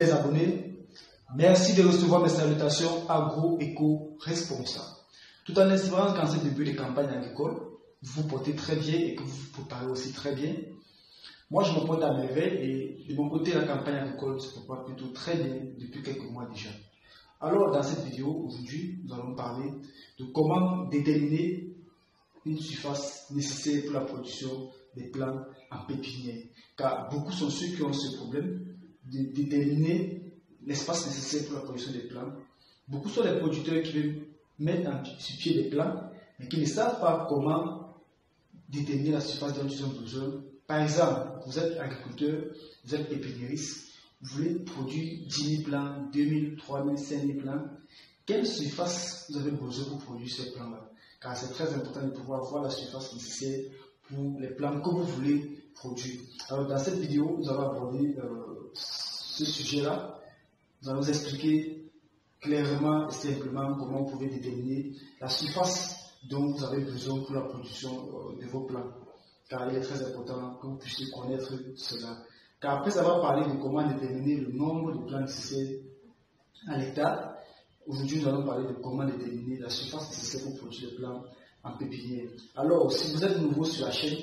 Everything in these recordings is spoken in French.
Les abonnés, merci de recevoir mes salutations agro-éco-responsables. Tout en espérant qu'en ce début de campagne agricole, vous vous portez très bien et que vous vous préparez aussi très bien. Moi, je me porte à merveille et de mon côté, la campagne agricole se prépare plutôt très bien depuis quelques mois déjà. Alors, dans cette vidéo, aujourd'hui, nous allons parler de comment déterminer une surface nécessaire pour la production des plants en pépinière. Car beaucoup sont ceux qui ont ce problème de déterminer l'espace nécessaire pour la production des plants. Beaucoup sont les producteurs qui veulent mettre sur pied des plants, mais qui ne savent pas comment déterminer la surface dont ils ont besoin. Par exemple, vous êtes agriculteur, vous êtes pépiniériste, vous voulez produire 10 000 plants, 2 000, 3 000, 5 000 plants. Quelle surface vous avez besoin pour produire ces plants-là? Car c'est très important de pouvoir voir la surface nécessaire pour les plants que vous voulez produire. Alors, dans cette vidéo, nous allons aborder ce sujet-là. Nous allons vous expliquer clairement et simplement comment vous pouvez déterminer la surface dont vous avez besoin pour la production de vos plants. Car il est très important que vous puissiez connaître cela. Car après avoir parlé de comment déterminer le nombre de plants nécessaires à l'hectare, aujourd'hui nous allons parler de comment déterminer la surface nécessaire pour produire les plants en pépinière. Alors, si vous êtes nouveau sur la chaîne,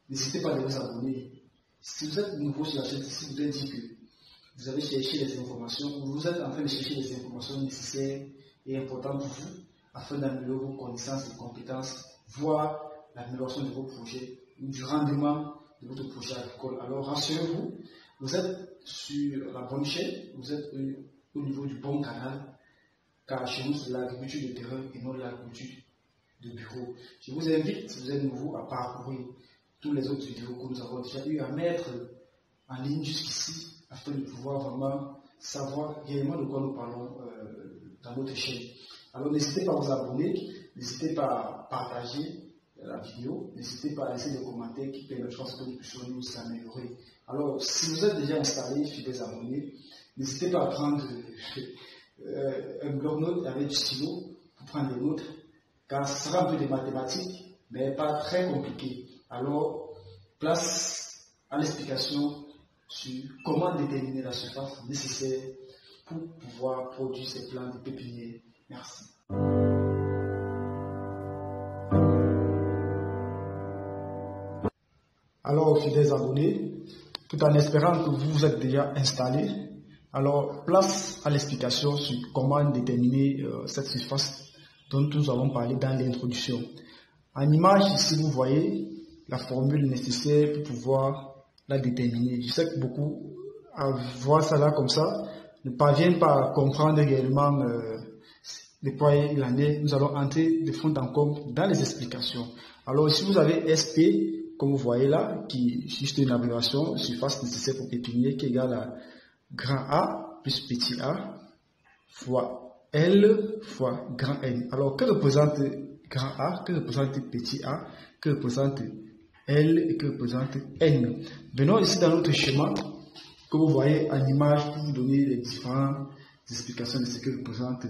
n'hésitez pas à vous abonner. Si vous êtes nouveau sur la chaîne, si vous avez dit que vous avez cherché les informations, vous êtes en train de chercher les informations nécessaires et importantes pour vous, afin d'améliorer vos connaissances et compétences, voire l'amélioration de vos projets, du rendement de votre projet agricole. Alors rassurez-vous, vous êtes sur la bonne chaîne, vous êtes au niveau du bon canal, car chez nous c'est l'agriculture de terrain et non l'agriculture de bureau. Je vous invite, si vous êtes nouveau, à parcourir tous les autres vidéos que nous avons déjà eu à mettre en ligne jusqu'ici, afin de pouvoir vraiment savoir réellement de quoi nous parlons dans notre chaîne. Alors n'hésitez pas à vous abonner, n'hésitez pas à partager la vidéo, n'hésitez pas à laisser des commentaires qui permettront que nous puissions nous améliorer. Alors si vous êtes déjà installé, fidèles abonnés, n'hésitez pas à prendre un bloc-notes avec du stylo pour prendre des notes, car ce sera un peu de mathématiques, mais pas très compliqué. Alors place à l'explication sur comment déterminer la surface nécessaire pour pouvoir produire ces plants de pépinière. Merci. Alors, fidèles abonnés, tout en espérant que vous vous êtes déjà installés, alors place à l'explication sur comment déterminer cette surface dont nous avons parlé dans l'introduction. En image, ici, vous voyez la formule nécessaire pour pouvoir la déterminer. Je sais que beaucoup, à voir ça là comme ça, ne parviennent pas à comprendre réellement de quoi il en est. Nous allons entrer de fond en comble dans les explications. Alors, si vous avez SP, comme vous voyez là, qui est juste une abréviation, surface nécessaire pour pépinier, qui est égale à grand A plus petit a fois L fois grand N. Alors, que représente grand A, que représente petit a, que représente L et que représente N? Venons ici dans notre schéma que vous voyez en image pour vous donner les différentes explications de ce que représentent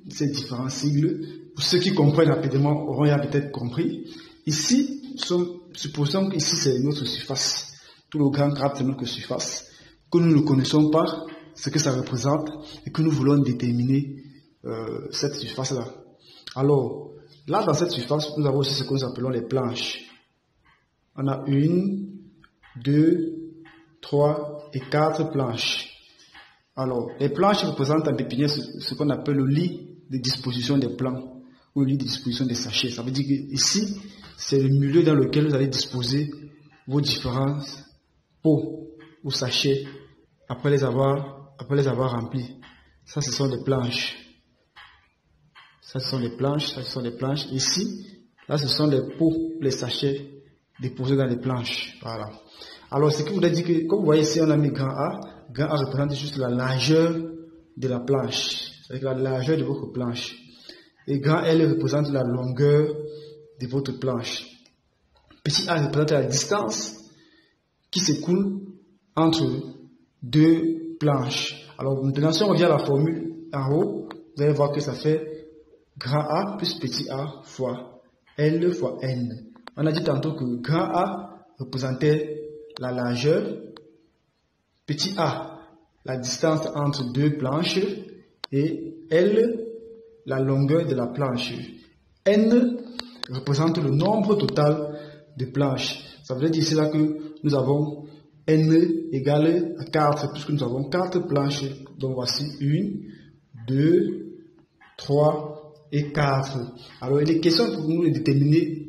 ces différents sigles. Pour ceux qui comprennent rapidement auront peut-être compris. Ici, supposons qu'ici c'est notre surface. Tout le grand graphe de notre surface, que nous ne connaissons pas ce que ça représente et que nous voulons déterminer cette surface-là. Alors, là dans cette surface, nous avons aussi ce que nous appelons les planches. On a 1, 2, 3 et 4 planches. Alors, les planches représentent en pépinière ce qu'on appelle le lit de disposition des plants ou le lit de disposition des sachets. Ça veut dire que ici, c'est le milieu dans lequel vous allez disposer vos différents pots ou sachets après les avoir remplis. Ça, ce sont des planches. Ça, ce sont des planches. Ça, ce sont des planches. Ici, là, ce sont les pots, les sachets déposés dans les planches. Voilà. Alors, ce qui voudrait dire que, comme vous voyez ici, on a mis grand A. Grand A représente juste la largeur de la planche. C'est-à-dire la largeur de votre planche. Et grand L représente la longueur de votre planche. Petit a représente la distance qui s'écoule entre deux planches. Alors maintenant, si on revient à la formule en haut, vous allez voir que ça fait grand A plus petit a fois L fois N. On a dit tantôt que grand A représentait la largeur Petit a, la distance entre deux planches, et L, la longueur de la planche. N représente le nombre total de planches. Ça veut dire ici là que nous avons N égale à 4, puisque nous avons 4 planches. Donc voici 1, 2, 3 et 4. Alors il est question pour nous de déterminer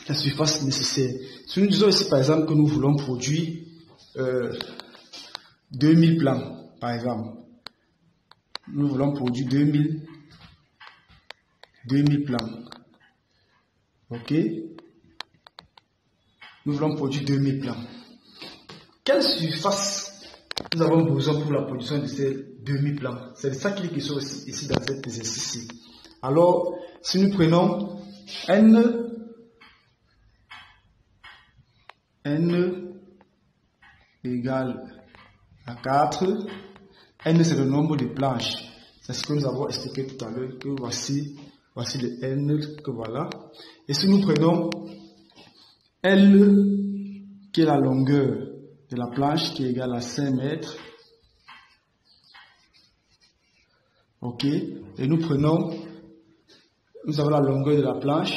la surface nécessaire. Si nous disons ici par exemple que nous voulons produire 2000 plans, par exemple. Nous voulons produire 2000 plans. Ok? Nous voulons produire 2000 plans. Quelle surface nous avons besoin pour la production de ces 2000 plans? C'est de ça qu'il est question ici dans cet exercice-ci. Alors, si nous prenons N égale à 4, N c'est le nombre de planches. C'est ce que nous avons expliqué tout à l'heure, que voici le N que voilà. Et si nous prenons L qui est la longueur de la planche qui est égale à 5 mètres. Ok. Et nous avons la longueur de la planche.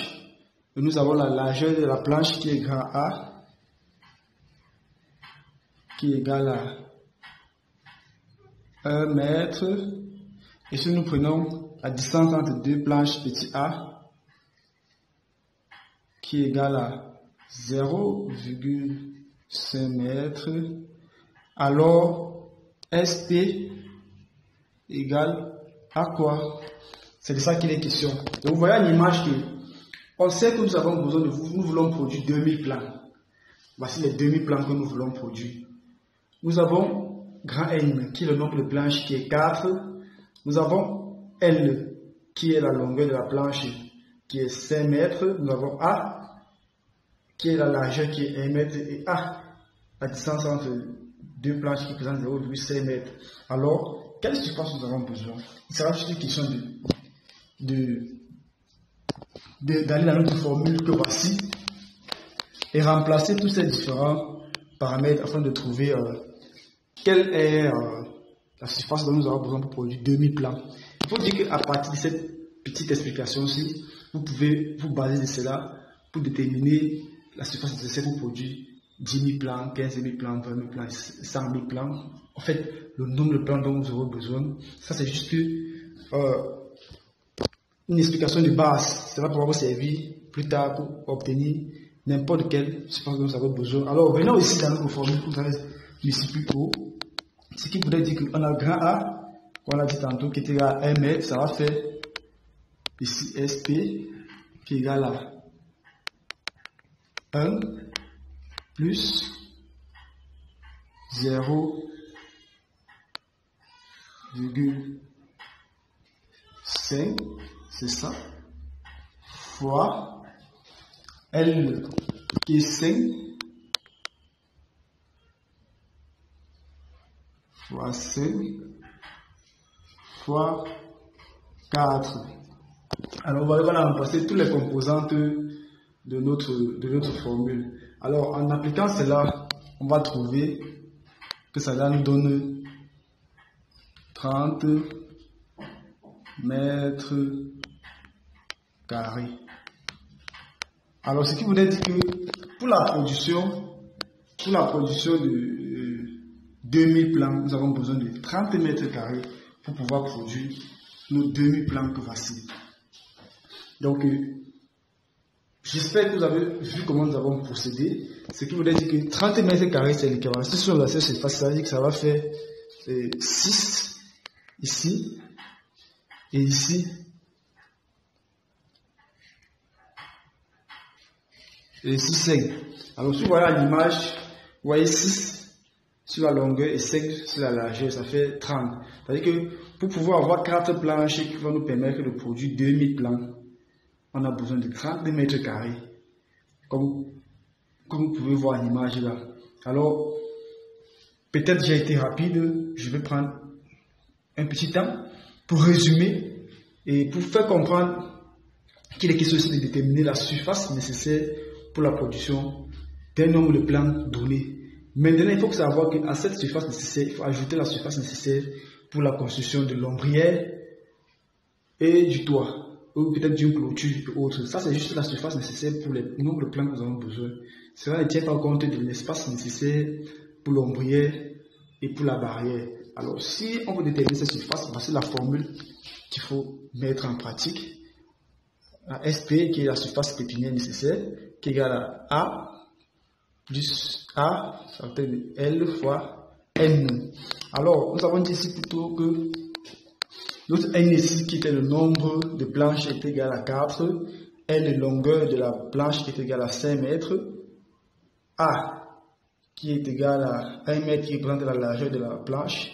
Et nous avons la largeur de la planche qui est grand A, qui est égale à 1 mètre. Et si nous prenons la distance entre deux planches petit a, qui est égale à 0,5 mètres, alors SP égale à quoi? C'est de ça qu'il est question. Donc vous voyez une image que on sait que nous avons besoin de nous voulons produire 2000 plans. Voici les 2000 plans que nous voulons produire. Nous avons grand N qui est le nombre de planches qui est 4. Nous avons L qui est la longueur de la planche qui est 5 mètres. Nous avons A qui est la largeur qui est 1 mètre et A, la distance entre deux planches qui présentent 0,5 mètres. Alors, quelle surface nous avons besoin? Il sera juste une question d'aller dans notre formule que voici et remplacer tous ces différents paramètres afin de trouver quelle est la surface dont nous avons besoin pour produire 2000 plans. Il faut dire qu'à partir de cette petite explication-ci, vous pouvez vous baser de cela pour déterminer la surface nécessaire pour produire 10 000 plans, 15 000 plans, 20 000 plans, 100 000 plans. En fait, le nombre de plans dont vous aurez besoin, ça c'est juste une explication de base. Ça va pouvoir vous servir plus tard pour obtenir n'importe quelle surface dont vous avez besoin. Alors, venons ici dans notre formule que vous avez ici plus haut. Ce qui voudrait dire qu'on a grand A, qu'on a dit tantôt, qui est égal à 1 mètre, ça va faire ici SP, qui est égal à 1 plus 0,5, c'est ça, fois L qui est 5, fois 5, fois 4. Alors, on va remplacer toutes les composantes de notre formule. Alors, en appliquant cela, on va trouver que cela nous donne 30 mètres carrés. Alors, ce qui voudrait dire que pour la production de 2000 plans, nous avons besoin de 30 mètres carrés pour pouvoir produire nos 2000 plans que voici. Donc, j'espère que vous avez vu comment nous avons procédé. Ce qui voudrait dire que 30 mètres carrés, c'est l'équivalent. Si sur la surface, ça veut dire que ça va faire 6 ici et ici. Et ici 5. Alors, si vous voyez à l'image, vous voyez 6 sur la longueur et 5 sur la largeur, ça fait 30. C'est-à-dire que pour pouvoir avoir 4 planches qui vont nous permettre de produire 2000 plans, on a besoin de 30 mètres carrés, comme vous pouvez voir l'image là. Alors, peut-être j'ai été rapide, je vais prendre un petit temps pour résumer et pour faire comprendre qu'il est question de déterminer la surface nécessaire pour la production d'un nombre de plans donné. Maintenant, il faut savoir qu'à cette surface nécessaire, il faut ajouter la surface nécessaire pour la construction de l'ombrière et du toit, ou peut-être d'une clôture ou autre. Ça, c'est juste la surface nécessaire pour le nombre de plans que nous avons besoin. Cela ne tient pas compte de l'espace nécessaire pour l'ombrière et pour la barrière. Alors, si on veut déterminer cette surface, voici la formule qu'il faut mettre en pratique. La SP, qui est la surface pépinière nécessaire, qui est égale à A plus A, ça fait L fois N. Alors, nous avons dit ici plutôt que notre N ici, qui était le nombre de planches, est égal à 4. L, la longueur de la planche, qui est égal à 5 mètres. A, qui est égal à 1 mètre, qui représente la largeur de la planche.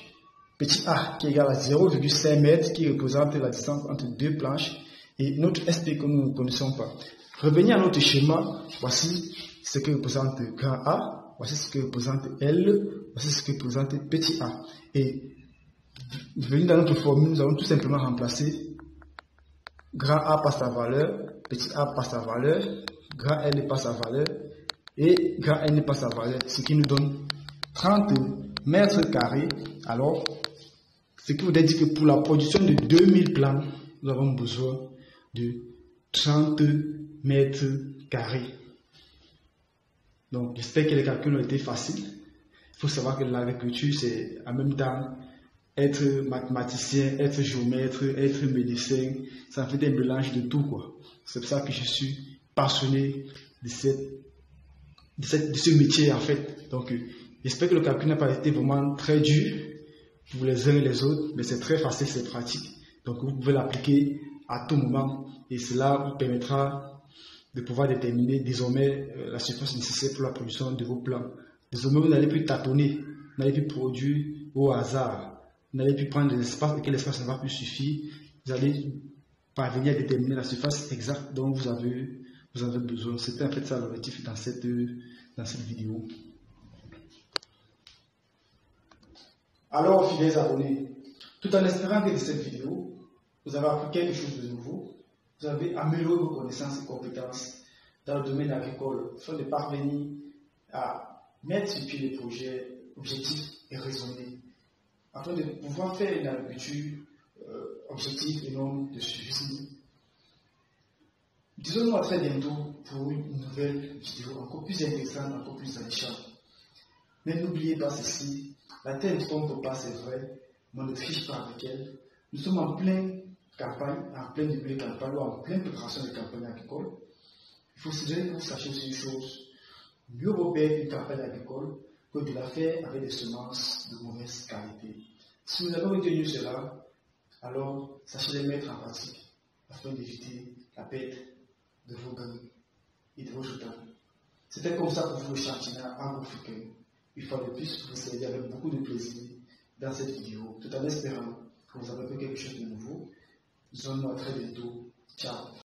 Petit a, qui est égal à 0,5 mètres, qui représente la distance entre deux planches. Et notre SP que nous ne connaissons pas. Revenez à notre schéma. Voici ce que représente grand A. Voici ce que représente L. Voici ce que représente petit a. Et venez dans notre formule, nous allons tout simplement remplacer grand A par sa valeur, petit a par sa valeur, grand L par sa valeur et grand N par sa valeur, ce qui nous donne 30 mètres carrés. Alors, ce qui voudrait dire que pour la production de 2000 plans, nous avons besoin de 30 mètres carrés. Donc, j'espère que les calculs ont été faciles. Il faut savoir que l'agriculture, c'est en même temps être mathématicien, être géomètre, être médecin. Ça fait un mélange de tout, quoi. C'est pour ça que je suis passionné de ce métier, en fait. Donc, j'espère que le calcul n'a pas été vraiment très dur pour les uns et les autres, mais c'est très facile, c'est pratique. Donc, vous pouvez l'appliquer à tout moment et cela vous permettra de pouvoir déterminer désormais la surface nécessaire pour la production de vos plants. Désormais, vous n'allez plus tâtonner, vous n'allez plus produire au hasard, vous n'allez plus prendre des espaces et que l'espace ne va plus suffire. Vous allez parvenir à déterminer la surface exacte dont vous avez besoin. C'était en fait ça l'objectif dans cette vidéo. Alors, fidèles abonnés, tout en espérant que de cette vidéo, vous avez appris quelque chose de nouveau, vous avez amélioré vos connaissances et compétences dans le domaine agricole, afin de parvenir à mettre sur pied des projets objectifs et raisonnés, afin de pouvoir faire une agriculture objective et non de suivi. Disons-nous à très bientôt pour une nouvelle vidéo encore plus intéressante, encore plus alléchante. Mais n'oubliez pas ceci, la terre ne tombe pas, c'est vrai, mais on ne triche pas avec elle. Nous sommes en pleine campagne, en plein début de campagne ou en pleine préparation de campagne agricole. Il faut que vous sachiez aussi une chose, mieux vaut perdre une campagne agricole que de la faire avec des semences de mauvaise qualité. Si vous avez retenu cela, alors sachez les mettre en pratique afin d'éviter la perte de vos grains et de vos jetons. C'était comme ça pour vous le Chantina Agro-Africain. Une fois de plus, vous serez avec beaucoup de plaisir dans cette vidéo, tout en espérant que vous avez appris quelque chose de nouveau. Nous allons à très bientôt. Ciao.